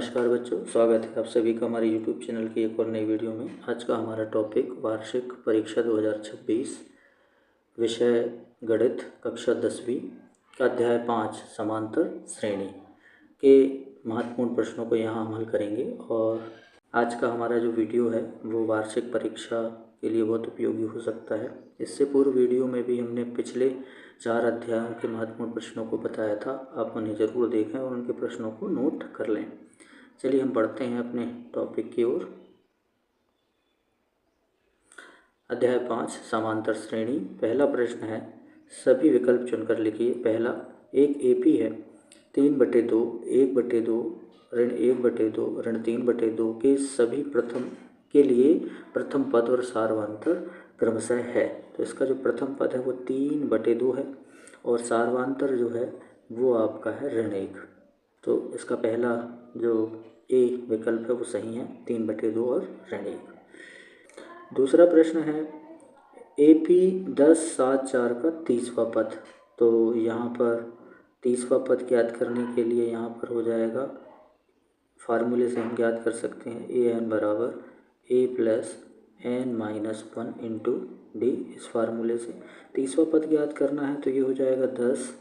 नमस्कार बच्चों, स्वागत है आप सभी का हमारे YouTube चैनल की एक और नई वीडियो में। आज का हमारा टॉपिक वार्षिक परीक्षा 2026 विषय गणित कक्षा 10वीं का अध्याय 5 समांतर श्रेणी के महत्वपूर्ण प्रश्नों को यहाँ हम हल करेंगे। और आज का हमारा जो वीडियो है वो वार्षिक परीक्षा के लिए बहुत उपयोगी हो सकता है। इससे पूर्व वीडियो में भी हमने पिछले 4 अध्यायों के महत्वपूर्ण प्रश्नों को बताया था, आप उन्हें ज़रूर देखें और उनके प्रश्नों को नोट कर लें। चलिए हम बढ़ते हैं अपने टॉपिक की ओर। अध्याय 5 समांतर श्रेणी। पहला प्रश्न है, सभी विकल्प चुनकर लिखिए। पहला, एक एपी है 3/2, 1/2, ऋण 1/2, ऋण 3/2 के सभी प्रथम के लिए प्रथम पद और सार्वंतर क्रमशः है। तो इसका जो प्रथम पद है वो 3/2 है और सार्वंतर जो है वो आपका है ऋण 1। तो इसका पहला जो ए विकल्प है वो सही है, 3/2 और ऋण 1। दूसरा प्रश्न है, AP 10, 7, 4 का 30वां पद। तो यहाँ पर 30वां पद ज्ञात करने के लिए यहाँ पर हो जाएगा, फार्मूले से हम ज्ञात कर सकते हैं AN बराबर A + n-1 इंटू डी। इस फार्मूले से 30वां पद ज्ञात करना है तो ये हो जाएगा 10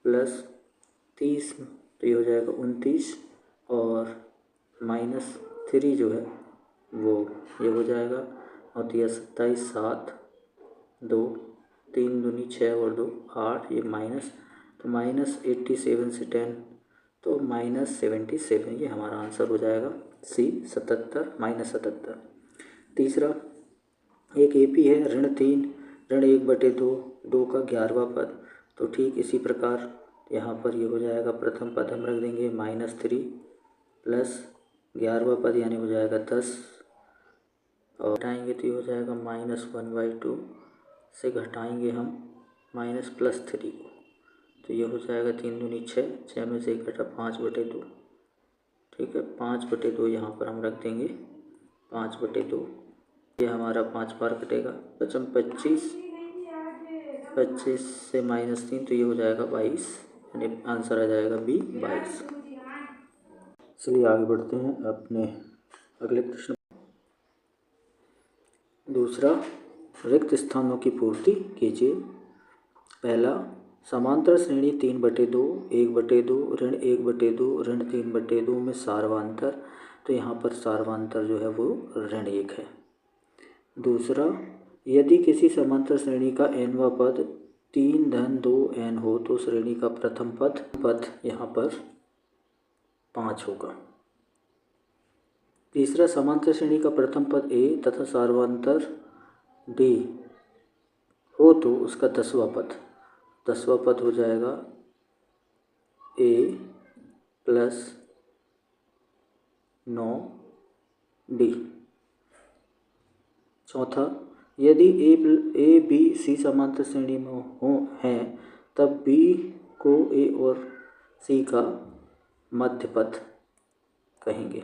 + 30, तो ये हो जाएगा 29 और -3 जो है वो ये हो जाएगा और 27, 7, 2, 3 दूनी 6 और 2 8, ये माइनस, तो -87 से 10 तो -77, ये हमारा आंसर हो जाएगा C 77 -77। तीसरा, एक AP है ऋण 3, ऋण 1/2, 2 का 11वां पद। तो ठीक इसी प्रकार यहाँ पर ये हो जाएगा, प्रथम पद हम रख देंगे -3 प्लस 11वां पद यानी हो जाएगा 10 और घटाएंगे तो ये हो जाएगा -1/2 से घटाएंगे हम -+3 को, तो ये हो जाएगा 3 दूनी 6, 6 में से 1 घटा 5/2। ठीक है, 5/2 यहाँ पर हम रख देंगे 5/2, ये हमारा 5 बार कटेगा, बचम 25, 25 से -3 तो ये हो जाएगा 22, यानी आंसर आ जाएगा B 22। चलिए आगे बढ़ते हैं अपने अगले प्रश्न। दूसरा, रिक्त स्थानों की पूर्ति कीजिए। पहला, समांतर श्रेणी 3/2, 1/2, ऋण 1/2, ऋण 3/2 में सार्वंतर। तो यहाँ पर सार्वंतर जो है वो ऋण 1 है। दूसरा, यदि किसी समांतर श्रेणी का nवां पद 3-2n हो तो श्रेणी का प्रथम पद यहाँ पर 5 होगा। तीसरा, समांतर श्रेणी का प्रथम पद A तथा सार्वंतर D हो तो उसका 10वां पद हो जाएगा A + 9D। चौथा, यदि A, B, C समांतर श्रेणी में हैं तब B को A और C का मध्य पद कहेंगे।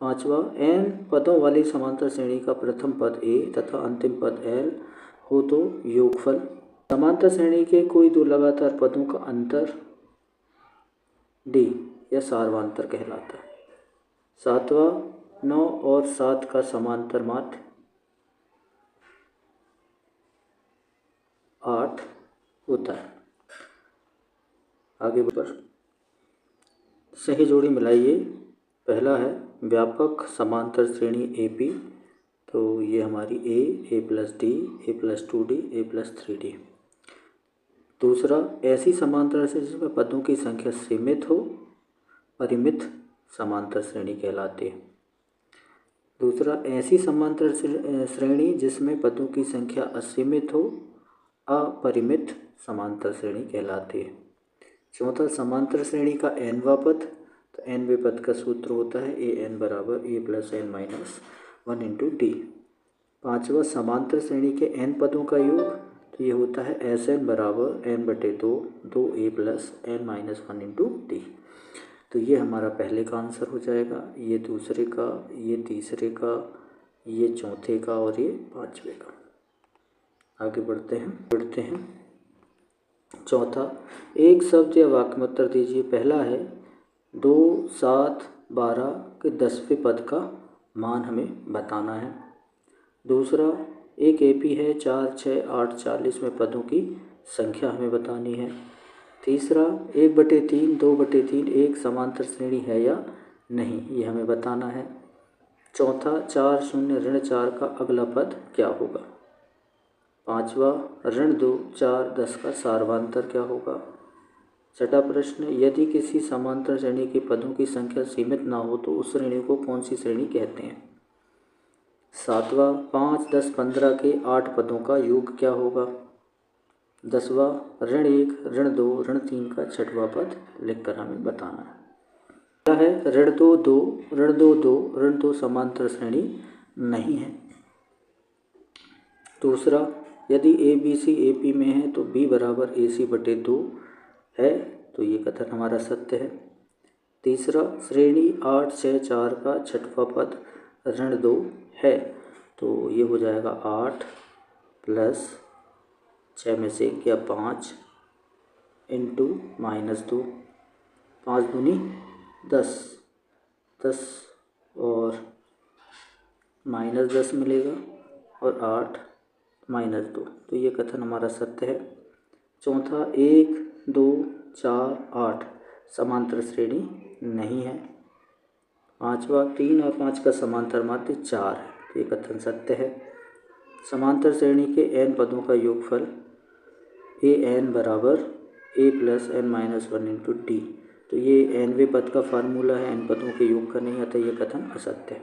पांचवा, n पदों वाली समांतर श्रेणी का प्रथम पद A तथा अंतिम पद L हो तो योगफल। समांतर श्रेणी के कोई दो लगातार पदों का अंतर D या सार्वंतर कहलाता है। सातवां, 9 और 7 का समांतर माध्य 8 होता है। आगे बढ़ सही जोड़ी मिलाइए। पहला है व्यापक समांतर श्रेणी AP, तो ये हमारी A + D, A + 2D, A + 3D। दूसरा, ऐसी समांतर श्रेणी जिसमें पदों की संख्या सीमित हो, परिमित समांतर श्रेणी कहलाती है। दूसरा, ऐसी समांतर श्रेणी जिसमें पदों की संख्या असीमित हो, अपरिमित समांतर श्रेणी कहलाती है। चौथा, समांतर श्रेणी का nवां पद, तो nवें पद का सूत्र होता है AN बराबर A + n-1 इंटू D। पाँचवा, समांतर श्रेणी के n पदों का योग, तो ये होता है SN बराबर n/2, 2A + n-1 into D। तो ये हमारा पहले का आंसर हो जाएगा, ये दूसरे का, ये तीसरे का, ये चौथे का और ये पाँचवें का। आगे बढ़ते हैं। चौथा, एक शब्द या वाक्य में उत्तर दीजिए। पहला है 2, 7, 12 के 10वें पद का मान हमें बताना है। दूसरा, एक एपी है, 4, 6, 8, 40 में पदों की संख्या हमें बतानी है। तीसरा, 1/3, 2/3 एक समांतर श्रेणी है या नहीं, ये हमें बताना है। चौथा, 4 0 ऋण 4 का अगला पद क्या होगा। पांचवा, ऋण 2 4 10 का सार्वधातुक क्या होगा। छठा प्रश्न, यदि किसी समांतर श्रेणी के पदों की संख्या सीमित ना हो तो उस श्रेणी को कौन सी श्रेणी कहते हैं। सातवां, 5, 10, 15 के 8 पदों का योग क्या होगा। 10वां, ऋण 1, ऋण 2, ऋण 3 का 6वां पद लिखकर हमें बताना है। पहला है ऋण 2 2, ऋण 2 2, ऋण 2 समांतर श्रेणी नहीं है। दूसरा, यदि A B C A P में है तो बी बराबर ए सी बटे 2 है, तो ये कथन हमारा सत्य है। तीसरा, श्रेणी 8 6 4 का 6वां पद ऋण 2 है, तो ये हो जाएगा 8 प्लस 6 में से क्या 5 इंटू -2, 5 दूनी 10, 10 और -10 मिलेगा और 8 -2, तो ये कथन हमारा सत्य है। चौथा, 1 2 4 8 समांतर श्रेणी नहीं है। पांचवा, 3 और 5 का समांतर माध्य 4 है, तो ये कथन सत्य है। समांतर श्रेणी के n पदों का योगफल ए एन बराबर a + n-1 इंटू डी, तो ये nवें पद का फार्मूला है, n पदों के योग का नहीं आता, ये कथन असत्य है।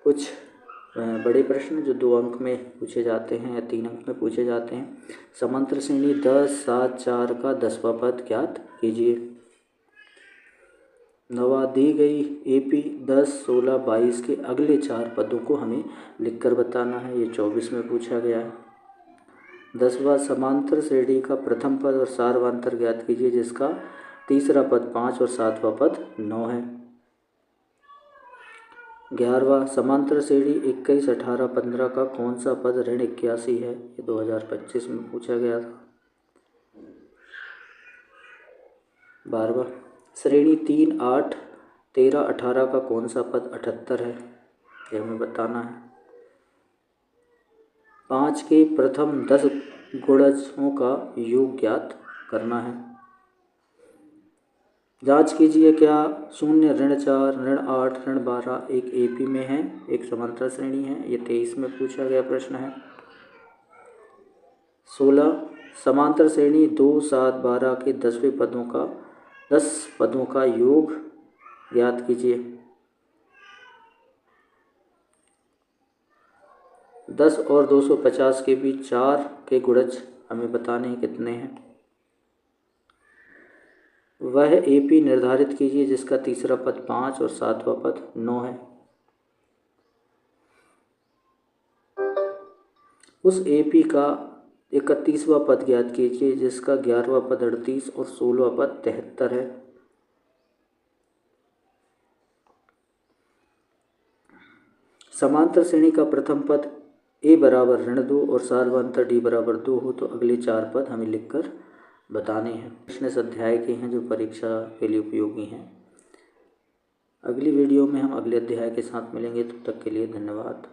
कुछ बड़े प्रश्न जो 2 अंक में पूछे जाते हैं या 3 अंक में पूछे जाते हैं। समांतर श्रेणी 10 7 4 का 10वां पद ज्ञात कीजिए। 9वां, दी गई एपी 10 16 22 के अगले 4 पदों को हमें लिखकर बताना है, ये 24 में पूछा गया है। 10वां, समांतर श्रेणी का प्रथम पद और सार्वधातुक ज्ञात कीजिए जिसका तीसरा पद 5 और 7वां पद 9 है। 11वां, समांतर श्रेणी 21 18 15 का कौन सा पद ऋण 81 है, ये 2025 में पूछा गया था। 12वां, श्रेणी 3 8 13 18 का कौन सा पद 78 है, ये हमें बताना है। 5 के प्रथम 10 गुणजों का योग ज्ञात करना है। जांच कीजिए क्या 0 ऋण 4 ऋण 8 ऋण 12 एक एपी में है, एक समांतर श्रेणी है, ये 23 में पूछा गया प्रश्न है। 16, समांतर श्रेणी 2 7 12 के 10 पदों का योग ज्ञात कीजिए। 10 और 250 के बीच 4 के गुणज हमें बताने हैं कितने हैं। वह एपी निर्धारित कीजिए जिसका तीसरा पद 5 और 7वां पद 9 है। उस एपी का 31वां पद ज्ञात कीजिए जिसका 11वां पद 38 और 16वां पद 73 है। समांतर श्रेणी का प्रथम पद ए बराबर ऋण 2 और सार्वधातुक डी बराबर 2 हो तो अगले 4 पद हमें लिखकर बताने हैं। प्रश्न इस अध्याय के हैं जो परीक्षा के लिए उपयोगी हैं। अगली वीडियो में हम अगले अध्याय के साथ मिलेंगे, तब तक के लिए धन्यवाद।